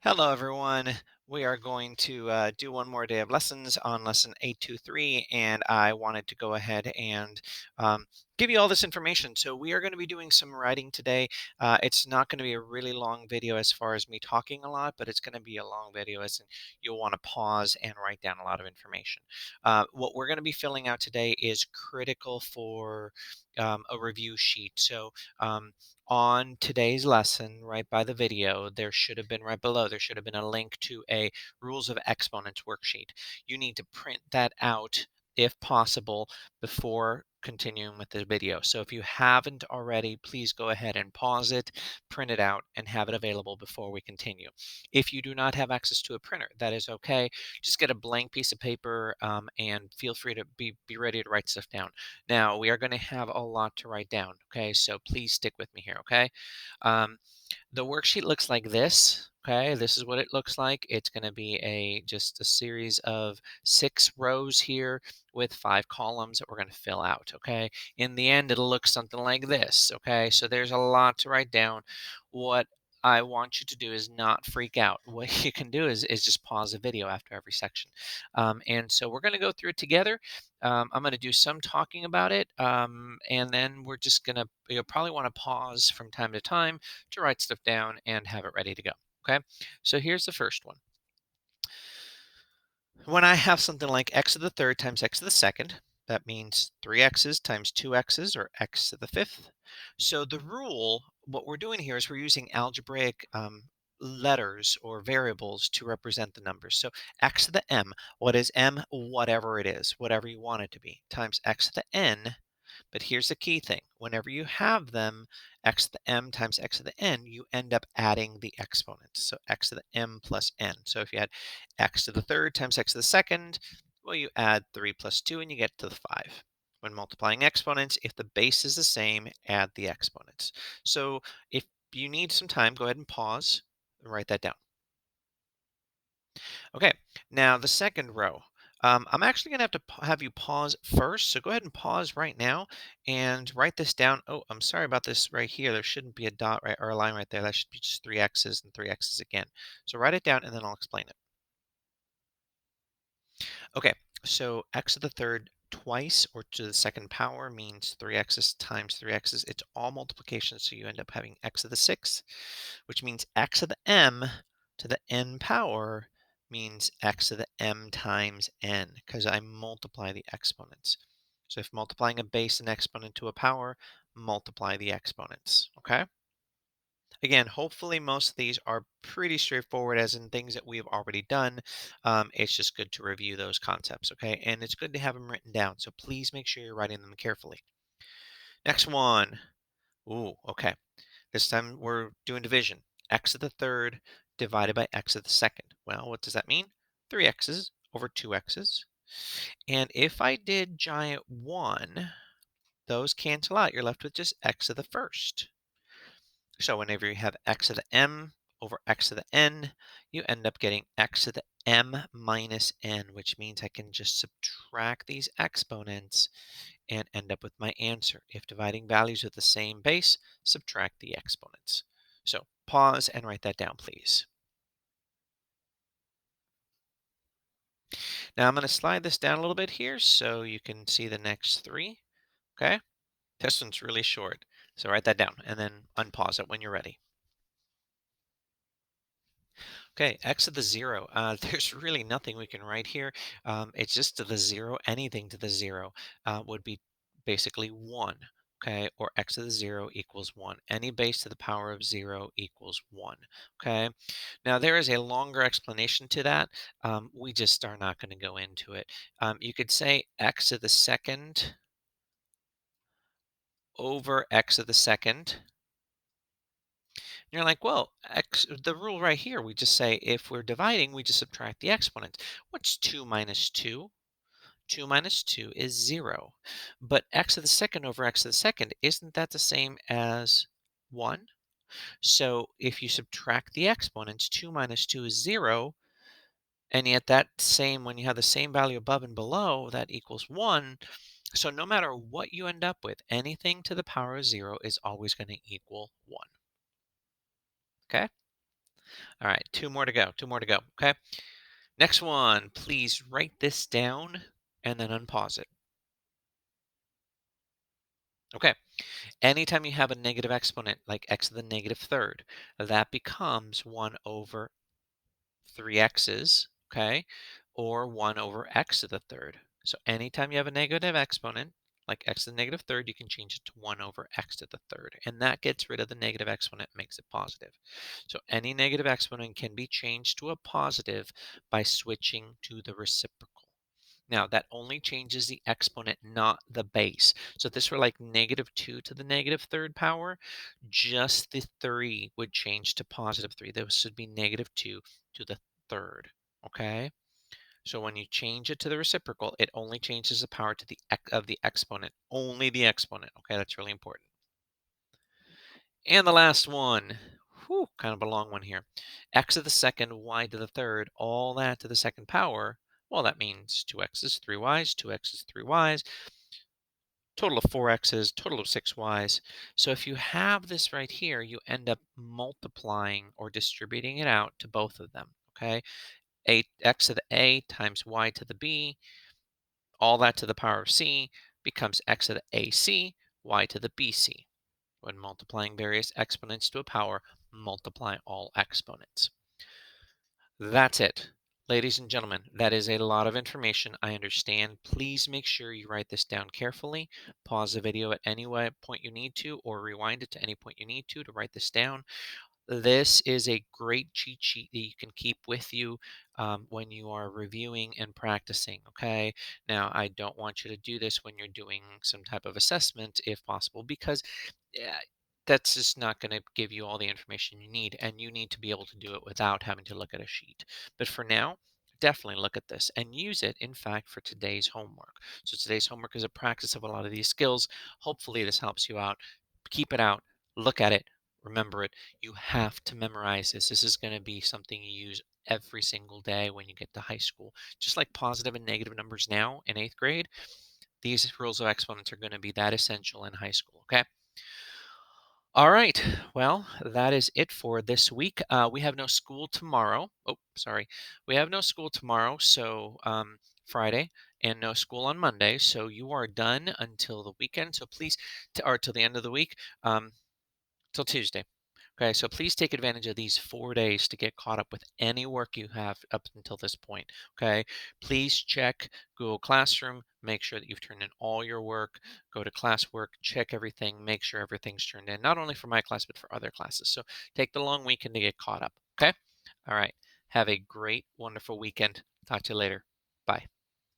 Hello, everyone. We are going to do one more day of lessons on lesson 823, and I wanted to go ahead and um, give you all this information. So we are going to be doing some writing today. It's not going to be a really long video as far as me talking a lot, but it's going to be a long video as in you'll want to pause and write down a lot of information. What we're going to be filling out today is critical for a review sheet. Um, on today's lesson, right by the video, there should have been right below, there should have been a link to a rules of exponents worksheet. You need to print that out if possible before continuing with the video. So if you haven't already, please go ahead and pause it, print it out, and have it available before we continue. If you do not have access to a printer, that is okay. Just get a blank piece of paper and feel free to be ready to write stuff down. Now, we are going to have a lot to write down, okay? So please stick with me here, okay? Um, the worksheet looks like this, okay? This is what it looks like. It's going to be just a series of 6 rows here with 5 columns that we're going to fill out, okay? In the end, it'll look something like this, okay? So there's a lot to write down. What I want you to do is not freak out. What you can do is just pause the video after every section. And so we're going to go through it together. I'm going to do some talking about it, and then we're just going to, you'll probably want to pause from time to time to write stuff down and have it ready to go. Okay, so here's the first one. When I have something like x to the third times x to the second, that means 3x's times 2x's, or x to the fifth. So the rule, what we're doing here is we're using algebraic letters or variables to represent the numbers. So x to the m, what is m? Whatever it is, whatever you want it to be, times x to the n. But here's the key thing. Whenever you have them, x to the m times x to the n, you end up adding the exponents. So x to the m plus n. So if you had x to the third times x to the second, well, you add 3 plus 2 and you get to the 5. When multiplying exponents, if the base is the same, add the exponents. So if you need some time, go ahead and pause and write that down. Okay, now the second row. I'm actually going to have to have you pause first, so go ahead and pause right now and write this down. Oh, I'm sorry about this right here. There shouldn't be a dot right or a line right there. That should be just 3x's and 3x's again. So write it down and then I'll explain it. Okay, so x to the third twice or to the second power means 3x's times 3x's. It's all multiplication, so you end up having x to the sixth, which means x to the m to the n power means x to the m times n, because I multiply the exponents. So if multiplying a base and exponent to a power, multiply the exponents, okay? Again, hopefully most of these are pretty straightforward as in things that we've already done. It's just good to review those concepts, okay? And it's good to have them written down, so please make sure you're writing them carefully. Next one. Ooh, okay. This time we're doing division. X to the third divided by x to the second. Well, what does that mean? 3x's over 2x's. And if I did giant 1, those cancel out. You're left with just x to the first. So whenever you have x to the m over x to the n, you end up getting x to the m minus n, which means I can just subtract these exponents and end up with my answer. If dividing values with the same base, subtract the exponents. So pause and write that down, please. Now I'm going to slide this down a little bit here so you can see the next 3. Okay, this one's really short. So write that down and then unpause it when you're ready. Okay, x to the 0. There's really nothing we can write here. It's just to the 0. Anything to the 0 would be basically 1. Okay, or x to the 0 equals 1. Any base to the power of 0 equals 1. Okay, now there is a longer explanation to that. We just are not going to go into it. You could say x to the second over x to the second. You're like, well, the rule right here, we just say if we're dividing, we just subtract the exponents. What's 2 minus 2? 2 minus 2 is 0. But x to the second over x to the second, isn't that the same as 1? So if you subtract the exponents, 2 minus 2 is 0. And yet when you have the same value above and below, that equals 1. So no matter what you end up with, anything to the power of 0 is always going to equal 1. Okay? All right, two more to go. Two more to go. Okay. Next one, please write this down and then unpause it. Okay. Anytime you have a negative exponent, like x to the negative third, that becomes 1 over 3x's, okay, or 1 over x to the third. So anytime you have a negative exponent, like x to the negative third, you can change it to 1 over x to the third. And that gets rid of the negative exponent, makes it positive. So any negative exponent can be changed to a positive by switching to the reciprocal. Now, that only changes the exponent, not the base. So if this were like -2 to the negative third power, just the 3 would change to +3. This would be -2 to the third, okay? So when you change it to the reciprocal, it only changes the power to the of the exponent, only the exponent, okay? That's really important. And the last one, whew, kind of a long one here. X to the second, y to the third, all that to the second power. Well, that means 2x's, 3y's, 2x's, 3y's, total of 4x's, total of 6y's. So if you have this right here, you end up multiplying or distributing it out to both of them, okay? X to the a times y to the b, all that to the power of c becomes x to the ac, y to the bc. When multiplying various exponents to a power, multiply all exponents. That's it. Ladies and gentlemen, that is a lot of information. I understand. Please make sure you write this down carefully. Pause the video at any point you need to, or rewind it to any point you need to write this down. This is a great cheat sheet that you can keep with you when you are reviewing and practicing. Okay. Now, I don't want you to do this when you're doing some type of assessment, if possible, because yeah, that's just not going to give you all the information you need, and you need to be able to do it without having to look at a sheet. But for now, definitely look at this and use it, in fact, for today's homework. So today's homework is a practice of a lot of these skills. Hopefully, this helps you out. Keep it out, look at it, remember it. You have to memorize this. This is going to be something you use every single day when you get to high school. Just like positive and negative numbers now in 8th grade, these rules of exponents are going to be that essential in high school. Okay. All right. Well, that is it for this week. We have no school tomorrow. Oh, sorry. We have no school tomorrow, so Friday, and no school on Monday. So you are done until the weekend. So please, or till the end of the week, till Tuesday. Okay, so please take advantage of these 4 days to get caught up with any work you have up until this point. Okay, please check Google Classroom, make sure that you've turned in all your work, go to classwork, check everything, make sure everything's turned in, not only for my class, but for other classes. So take the long weekend to get caught up. Okay, all right, have a great, wonderful weekend. Talk to you later. Bye.